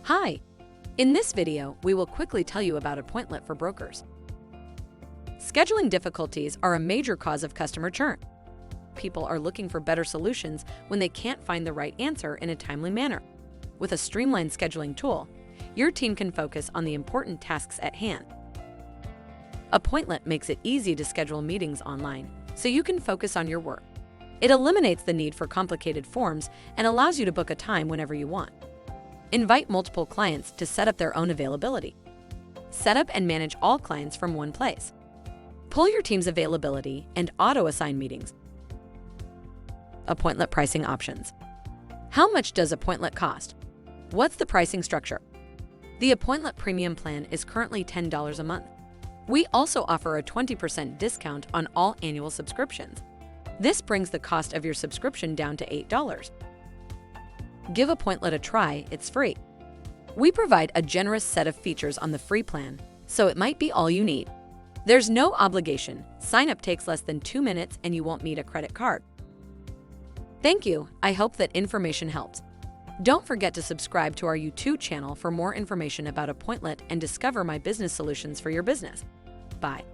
Hi! In this video, we will quickly tell you about Appointlet for brokers. Scheduling difficulties are a major cause of customer churn. People are looking for better solutions when they can't find the right answer in a timely manner. With a streamlined scheduling tool, your team can focus on the important tasks at hand. Appointlet makes it easy to schedule meetings online, so you can focus on your work. It eliminates the need for complicated forms and allows you to book a time whenever you want. Invite multiple clients to set up their own availability. Set up and manage all clients from one place. Pull your team's availability and auto-assign meetings. Appointlet pricing options. How much does Appointlet cost? What's the pricing structure? The Appointlet Premium plan is currently $10 a month. We also offer a 20% discount on all annual subscriptions. This brings the cost of your subscription down to $8. Give Appointlet a try, it's free. We provide a generous set of features on the free plan, so it might be all you need. There's no obligation. Sign up takes less than 2 minutes and you won't need a credit card. Thank you. I hope that information helps. Don't forget to subscribe to our YouTube channel for more information about Appointlet and discover my business solutions for your business. Bye.